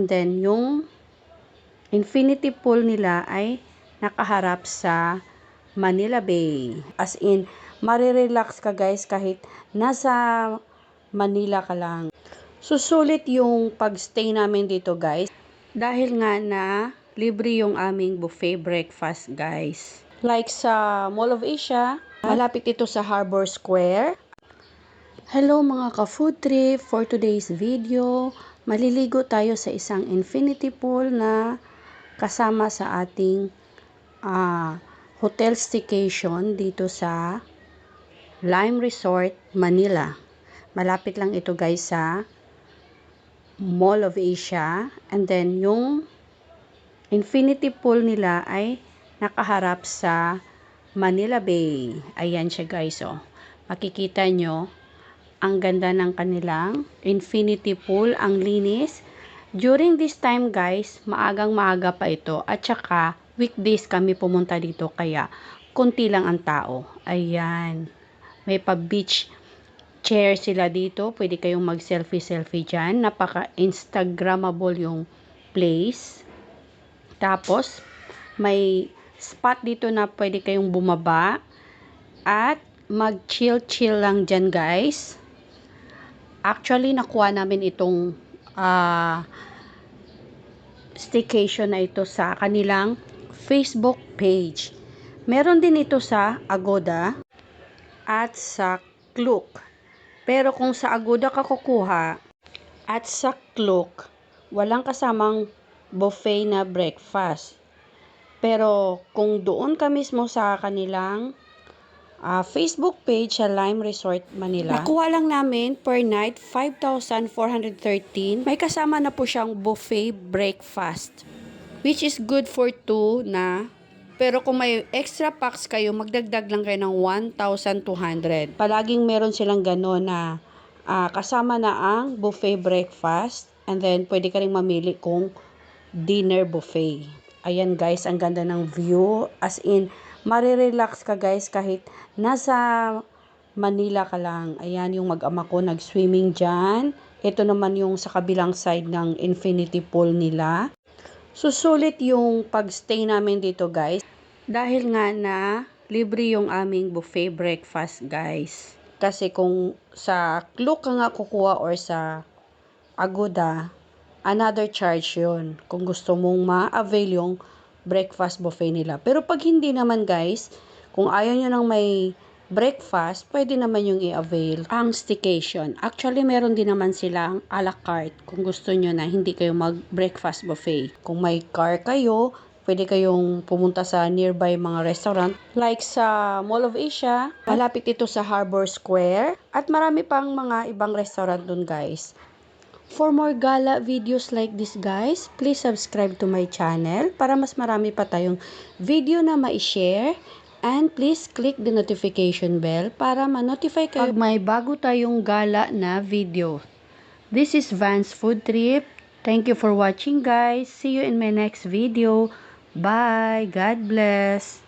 And then, yung infinity pool nila ay nakaharap sa Manila Bay. As in, marirelax ka guys kahit nasa Manila ka lang. Susulit yung pagstay namin dito guys. Dahil nga na libre yung aming buffet breakfast guys. Like sa Mall of Asia, malapit ito sa Harbor Square. Hello mga ka-food trip, for today's video, maliligo tayo sa isang infinity pool na kasama sa ating hotel staycation dito sa Lime Resort, Manila. Malapit lang ito guys sa Mall of Asia. And then yung infinity pool nila ay nakaharap sa Manila Bay. Ayan siya guys, oh. Makikita nyo ang ganda ng kanilang infinity pool, ang linis. During this time guys, maagang-maaga pa ito at saka weekdays kami pumunta dito kaya konti lang ang tao. Ayan. May pa-beach chair sila dito. Pwede kayong mag-selfie-selfie dyan. Napaka-instagrammable yung place. Tapos, may spot dito na pwede kayong bumaba at mag-chill-chill lang dyan guys. Actually, nakuha namin itong staycation na ito sa kanilang Facebook page. Meron din ito sa Agoda at sa Klook. Pero kung sa Agoda ka kukuha at sa Klook, walang kasamang buffet na breakfast. Pero kung doon ka mismo sa kanilang Facebook page sa Lime Resort Manila, nakuha lang namin per night 5,413. May kasama na po siyang buffet breakfast, which is good for 2 na. Pero kung may extra packs kayo, magdagdag lang kayo ng 1,200. Palaging meron silang gano'n na kasama na ang buffet breakfast. And then, pwede ka rin mamili kung dinner buffet. Ayan guys, ang ganda ng view. As in, marirelax ka guys kahit nasa Manila ka lang. Ayan yung mag-ama ko nag-swimming dyan. Ito naman yung sa kabilang side ng infinity pool nila. Susulit yung pagstay namin dito guys. Dahil nga na libre yung aming buffet breakfast guys. Kasi kung sa Klook ka nga kukuha or sa Agoda, another charge yun. Kung gusto mong ma-avail yung breakfast buffet nila. Pero pag hindi naman guys, kung ayaw nyo nang may breakfast, pwede naman yung i-avail ang staycation. Actually, meron din naman silang a la carte kung gusto nyo na hindi kayo mag-breakfast buffet. Kung may car kayo, pwede kayong pumunta sa nearby mga restaurant. Like sa Mall of Asia, malapit ito sa Harbor Square. At marami pang mga ibang restaurant dun guys. For more gala videos like this guys, please subscribe to my channel para mas marami pa tayong video na ma-share. And please click the notification bell para ma-notify kayo pag may bago tayong gala na video. This is Vans Food Trip. Thank you for watching guys. See you in my next video. Bye. God bless.